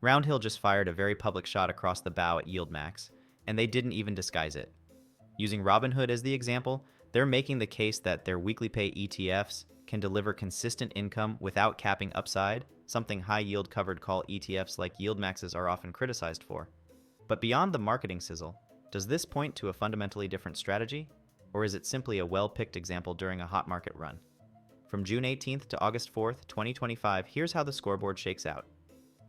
Roundhill just fired a very public shot across the bow at YieldMax, and they didn't even disguise it. Using Robinhood as the example, they're making the case that their weekly pay ETFs can deliver consistent income without capping upside, something high-yield covered call ETFs like YieldMaxes are often criticized for. But beyond the marketing sizzle, does this point to a fundamentally different strategy? Or is it simply a well-picked example during a hot market run? From June 18th to August 4th, 2025, here's how the scoreboard shakes out.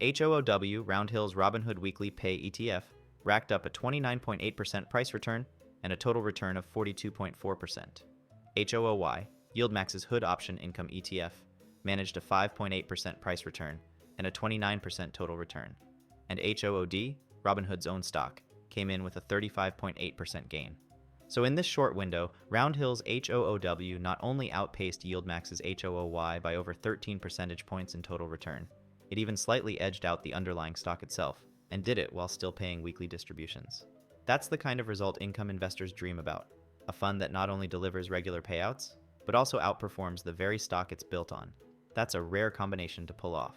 HOOW, Roundhill's Robinhood Weekly Pay ETF, racked up a 29.8% price return and a total return of 42.4%. HOOY, YieldMax's Hood Option Income ETF, managed a 5.8% price return and a 29% total return. And HOOD, Robinhood's own stock, came in with a 35.8% gain. So in this short window, Roundhill's HOOW not only outpaced YieldMax's HOOY by over 13 percentage points in total return, it even slightly edged out the underlying stock itself, and did it while still paying weekly distributions. That's the kind of result income investors dream about, a fund that not only delivers regular payouts, but also outperforms the very stock it's built on. That's a rare combination to pull off.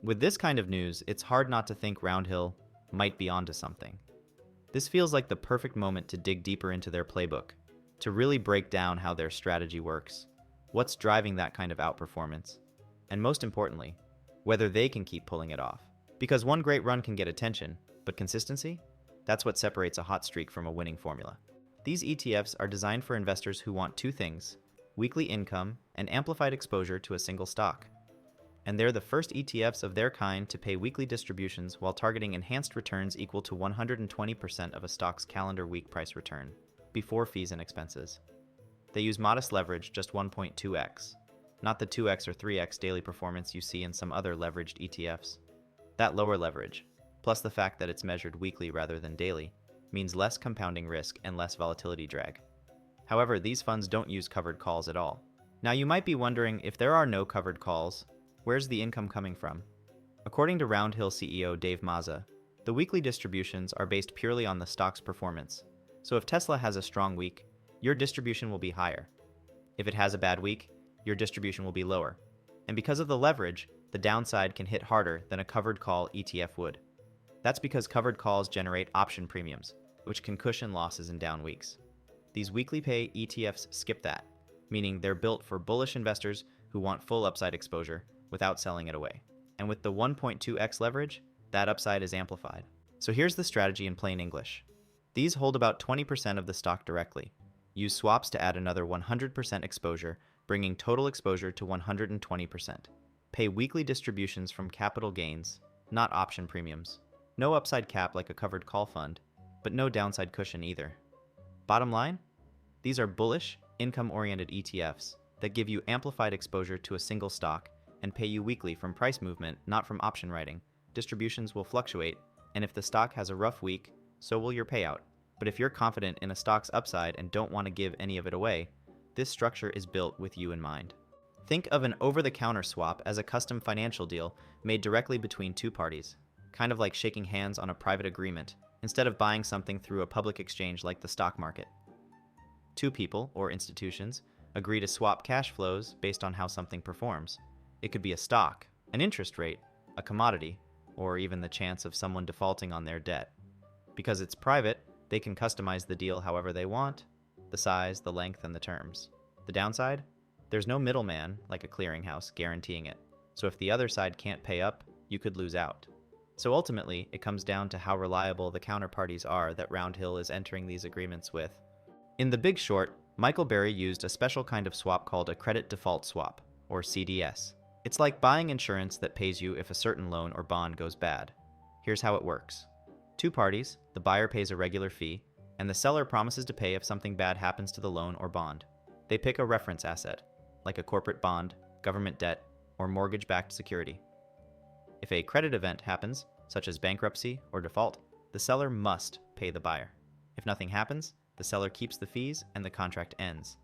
With this kind of news, it's hard not to think Roundhill might be onto something. This feels like the perfect moment to dig deeper into their playbook, to really break down how their strategy works, what's driving that kind of outperformance, and most importantly, whether they can keep pulling it off. Because one great run can get attention, but consistency? That's what separates a hot streak from a winning formula. These ETFs are designed for investors who want two things: weekly income and amplified exposure to a single stock. And they're the first ETFs of their kind to pay weekly distributions while targeting enhanced returns equal to 120% of a stock's calendar week price return, before fees and expenses. They use modest leverage, just 1.2x, not the 2x or 3x daily performance you see in some other leveraged ETFs. That lower leverage, plus the fact that it's measured weekly rather than daily, means less compounding risk and less volatility drag. However, these funds don't use covered calls at all. Now you might be wondering, if there are no covered calls, where's the income coming from? According to Roundhill CEO Dave Mazza, the weekly distributions are based purely on the stock's performance. So if Tesla has a strong week, your distribution will be higher. If it has a bad week, your distribution will be lower. And because of the leverage, the downside can hit harder than a covered call ETF would. That's because covered calls generate option premiums, which can cushion losses in down weeks. These weekly pay ETFs skip that, meaning they're built for bullish investors who want full upside exposure without selling it away. And with the 1.2x leverage, that upside is amplified. So here's the strategy in plain English. These hold about 20% of the stock directly. Use swaps to add another 100% exposure, bringing total exposure to 120%. Pay weekly distributions from capital gains, not option premiums. No upside cap like a covered call fund, but no downside cushion either. Bottom line? These are bullish, income-oriented ETFs that give you amplified exposure to a single stock and pay you weekly from price movement, not from option writing. Distributions will fluctuate, and if the stock has a rough week, so will your payout. But if you're confident in a stock's upside and don't want to give any of it away, this structure is built with you in mind. Think of an over-the-counter swap as a custom financial deal made directly between two parties, kind of like shaking hands on a private agreement, instead of buying something through a public exchange like the stock market. Two people, or institutions, agree to swap cash flows based on how something performs. It could be a stock, an interest rate, a commodity, or even the chance of someone defaulting on their debt. Because it's private, they can customize the deal however they want, the size, the length, and the terms. The downside? There's no middleman, like a clearinghouse, guaranteeing it. So if the other side can't pay up, you could lose out. So ultimately, it comes down to how reliable the counterparties are that Roundhill is entering these agreements with. In The Big Short, Michael Burry used a special kind of swap called a credit default swap, or CDS. It's like buying insurance that pays you if a certain loan or bond goes bad. Here's how it works. Two parties, the buyer pays a regular fee, and the seller promises to pay if something bad happens to the loan or bond. They pick a reference asset, like a corporate bond, government debt, or mortgage-backed security. If a credit event happens, such as bankruptcy or default, the seller must pay the buyer. If nothing happens, the seller keeps the fees and the contract ends.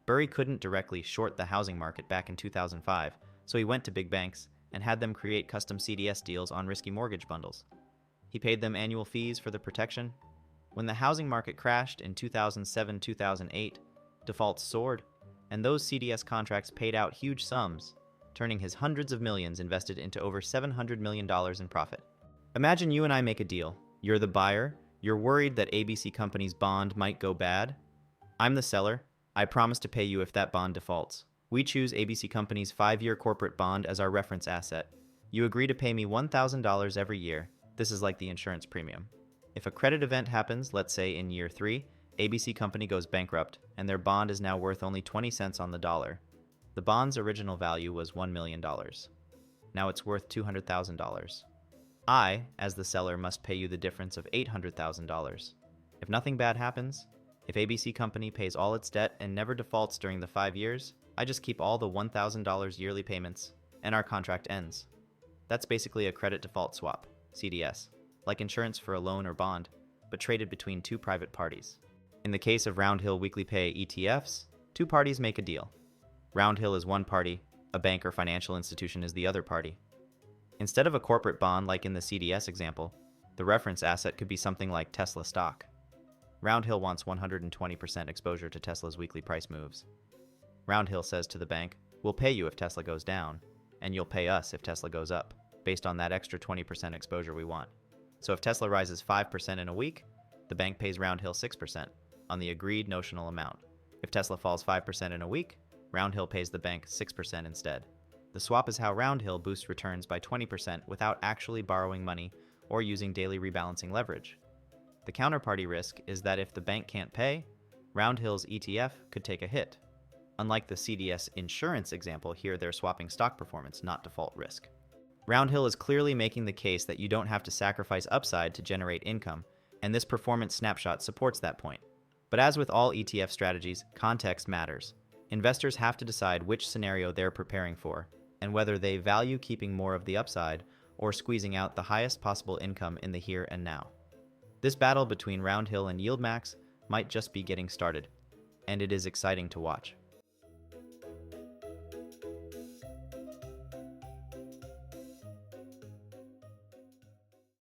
Burry couldn't directly short the housing market back in 2005, so he went to big banks and had them create custom CDS deals on risky mortgage bundles. He paid them annual fees for the protection. When the housing market crashed in 2007-2008, defaults soared, and those CDS contracts paid out huge sums, turning his hundreds of millions invested into over $700 million in profit. Imagine you and I make a deal. You're the buyer. You're worried that ABC Company's bond might go bad. I'm the seller. I promise to pay you if that bond defaults. We choose ABC Company's 5-year corporate bond as our reference asset. You agree to pay me $1,000 every year. This is like the insurance premium. If a credit event happens, let's say in year 3, ABC Company goes bankrupt, and their bond is now worth only 20 cents on the dollar. The bond's original value was $1 million. Now it's worth $200,000. I, as the seller, must pay you the difference of $800,000. If nothing bad happens, if ABC Company pays all its debt and never defaults during the 5 years, I just keep all the $1,000 yearly payments, and our contract ends. That's basically a credit default swap, CDS, like insurance for a loan or bond, but traded between two private parties. In the case of Roundhill weekly pay ETFs, two parties make a deal. Roundhill is one party, a bank or financial institution is the other party. Instead of a corporate bond like in the CDS example, the reference asset could be something like Tesla stock. Roundhill wants 120% exposure to Tesla's weekly price moves. Roundhill says to the bank, "We'll pay you if Tesla goes down, and you'll pay us if Tesla goes up, based on that extra 20% exposure we want." So if Tesla rises 5% in a week, the bank pays Roundhill 6% on the agreed notional amount. If Tesla falls 5% in a week, Roundhill pays the bank 6% instead. The swap is how Roundhill boosts returns by 20% without actually borrowing money or using daily rebalancing leverage. The counterparty risk is that if the bank can't pay, Roundhill's ETF could take a hit. Unlike the CDS insurance example, here they're swapping stock performance, not default risk. Roundhill is clearly making the case that you don't have to sacrifice upside to generate income, and this performance snapshot supports that point. But as with all ETF strategies, context matters. Investors have to decide which scenario they're preparing for, and whether they value keeping more of the upside or squeezing out the highest possible income in the here and now. This battle between Roundhill and YieldMax might just be getting started, and it is exciting to watch.